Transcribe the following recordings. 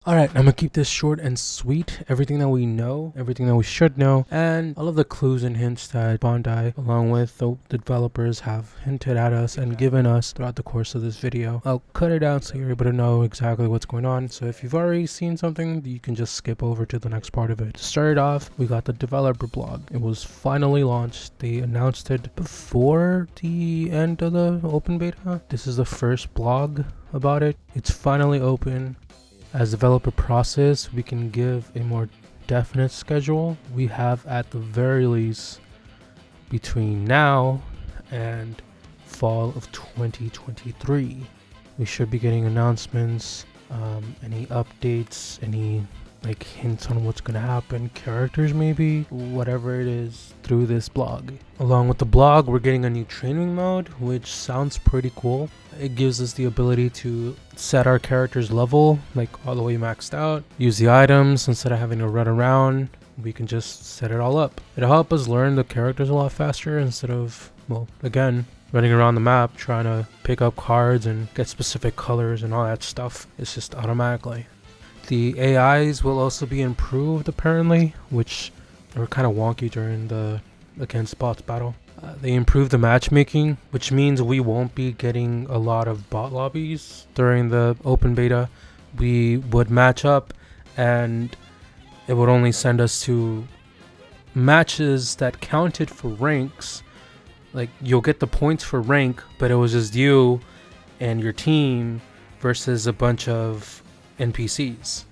Alright, I'm gonna keep this short and sweet. Everything that we know, everything that we should know, and all of the clues and hints that Bondi, along with the developers, have hinted at us and given us throughout the course of this video. I'll cut it out so you're able to know exactly what's going on. So if you've already seen something, you can just skip over to the next part of it. To start it off, we got the developer blog. It was finally launched. They announced it before the end of the open beta. This is the first blog about it. It's finally open. As developer process, we can give a more definite schedule. We have at the very least between now and fall of 2023. We should be getting announcements, any updates, any like hints on what's gonna happen, characters maybe, whatever it is, through this blog. Along with the blog, we're getting a new training mode, which sounds pretty cool. It gives us the ability to set our character's level, like all the way maxed out, use the items instead of having to run around. We can just set it all up. It'll help us learn the characters a lot faster instead of, well, again, running around the map trying to pick up cards and get specific colors and all that stuff. It's just automatically. The AIs will also be improved apparently, which were kind of wonky during the against bots battle. They improved the matchmaking, which means we won't be getting a lot of bot lobbies during the open beta. We would match up and it would only send us to matches that counted for ranks. Like you'll get the points for rank, but it was just you and your team versus a bunch of NPCs,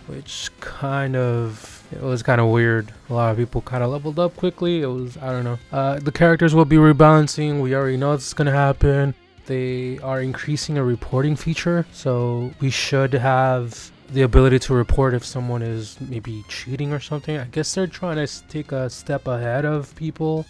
which it was kind of weird. A lot of people kind of leveled up quickly. It was, I don't know. The characters will be rebalancing. We already know it's gonna happen. They are increasing a reporting feature, so we should have the ability to report if someone is maybe cheating or something. I guess they're trying to take a step ahead of people.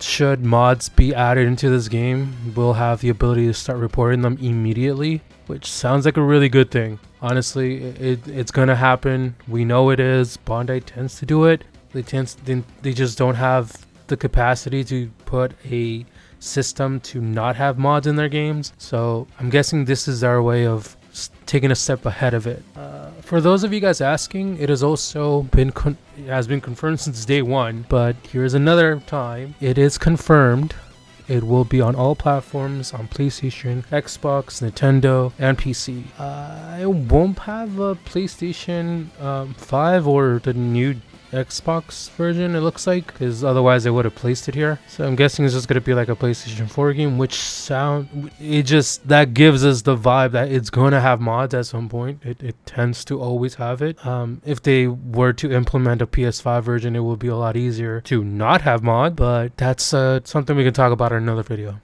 Should mods be added into this game, we'll have the ability to start reporting them immediately, which sounds like a really good thing. Honestly, it's gonna happen. We know it is. Bondi tends to do it. They just don't have the capacity to put a system to not have mods in their games. So I'm guessing this is our way of taking a step ahead of it. For those of you guys asking, it has also been confirmed since day one, but here's another time. It is confirmed. It will be on all platforms, on PlayStation, Xbox, Nintendo, and PC. I won't have a PlayStation 5 or the new Xbox version, it looks like, because otherwise they would have placed it here. So I'm guessing it's just going to be like a PlayStation 4 game, that gives us the vibe that it's going to have mods at some point. It tends to always have it. If they were to implement a PS5 version, it would be a lot easier to not have mod, but that's something we can talk about in another video.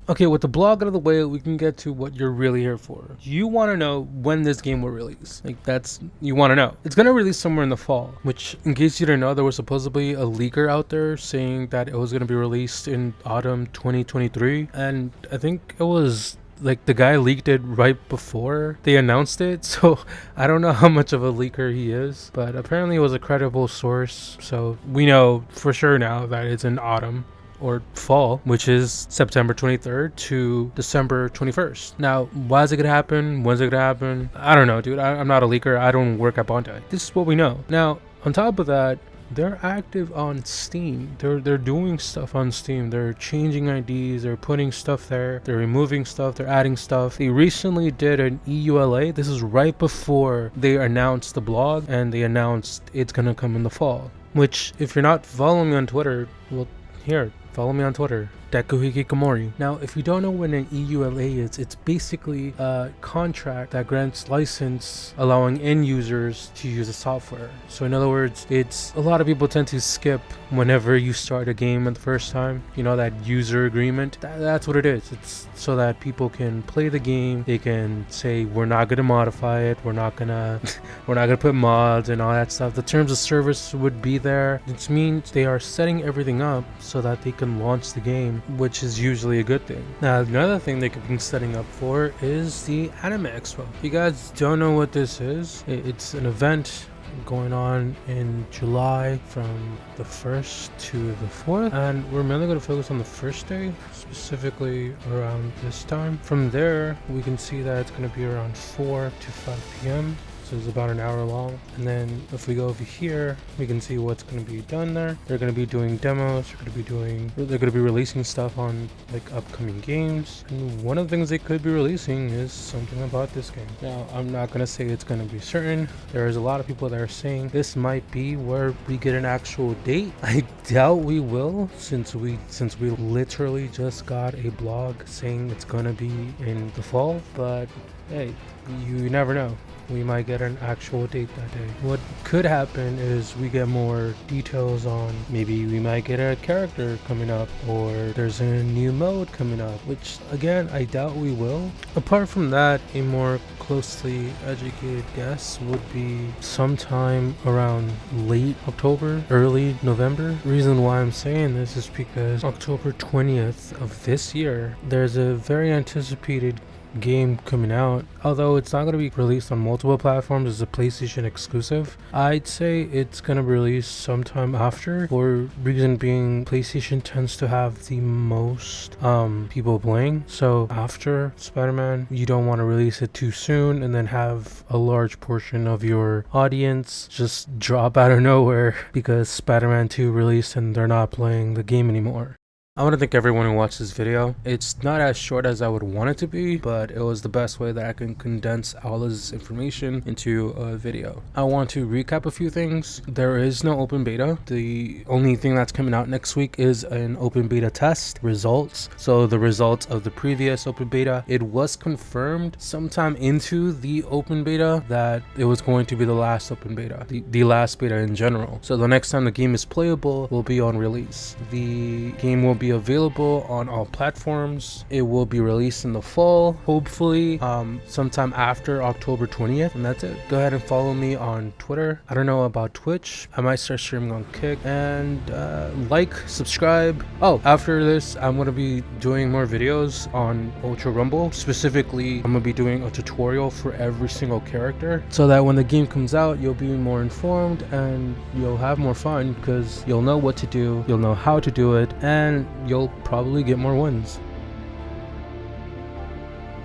Okay, with the blog out of the way, we can get to what you're really here for. You want to know when this game will release. You want to know. It's going to release somewhere in the fall, which, in case you didn't know, there was supposedly a leaker out there saying that it was going to be released in autumn 2023. And I think it was like the guy leaked it right before they announced it. So I don't know how much of a leaker he is, but apparently it was a credible source. So we know for sure now that it's in autumn or fall, which is September 23rd to December 21st. Now, why is it gonna happen? When's it gonna happen? I don't know, dude. I'm not a leaker. I don't work at Bondi. This is what we know. Now, on top of that, they're active on Steam. They're doing stuff on Steam. They're changing IDs. They're putting stuff there. They're removing stuff. They're adding stuff. They recently did an EULA. This is right before they announced the blog, and they announced it's gonna come in the fall. Which, if you're not following me on Twitter, well, here, follow me on Twitter, Dekuhikikomori. Now, if you don't know what an EULA is, it's basically a contract that grants license allowing end users to use the software. So in other words, it's a lot of people tend to skip whenever you start a game at the first time. You know, that user agreement. That's what it is. It's so that people can play the game. They can say, we're not going to modify it. We're not gonna put mods and all that stuff. The terms of service would be there. It means they are setting everything up so that they can launch the game which is usually a good thing. Now, another thing they've been setting up for is the Anime Expo. If you guys don't know what this is, it's an event going on in July from the 1st to the 4th, and we're mainly going to focus on the first day, specifically around this time. From there, we can see that it's going to be around 4 to 5 p.m. So it's about an hour long. And then if we go over here, we can see what's going to be done there. They're going to be doing demos. They're going to be releasing stuff on like upcoming games. And one of the things they could be releasing is something about this game. Now, I'm not going to say it's going to be certain. There is a lot of people that are saying this might be where we get an actual date. I doubt we will, since we literally just got a blog saying it's going to be in the fall. But hey, you never know. We might get an actual date that day. What could happen is we get more details on, maybe we might get a character coming up, or there's a new mode coming up, which again, I doubt we will. Apart from that, a more closely educated guess would be sometime around late October, early November. The reason why I'm saying this is because October 20th of this year, there's a very anticipated game coming out. Although it's not going to be released on multiple platforms, it's a PlayStation exclusive. I'd say it's going to be released sometime after, for reason being PlayStation tends to have the most people playing. So after Spider-Man, you don't want to release it too soon and then have a large portion of your audience just drop out of nowhere because Spider-Man 2 released and they're not playing the game anymore. I want to thank everyone who watched this video. It's not as short as I would want it to be, but it was the best way that I can condense all of this information into a video. I want to recap a few things. There is no open beta. The only thing that's coming out next week is an open beta test results. So the results of the previous open beta, it was confirmed sometime into the open beta that it was going to be the last open beta, the last beta in general. So the next time the game is playable will be on release. The game will be available on all platforms. It will be released in the fall, hopefully sometime after October 20th, and that's it. Go ahead and follow me on Twitter. I don't know about Twitch. I might start streaming on Kick, and like, subscribe. Oh, after this I'm going to be doing more videos on Ultra Rumble. Specifically, I'm going to be doing a tutorial for every single character, so that when the game comes out you'll be more informed and you'll have more fun, because you'll know what to do, you'll know how to do it, and you'll probably get more wins.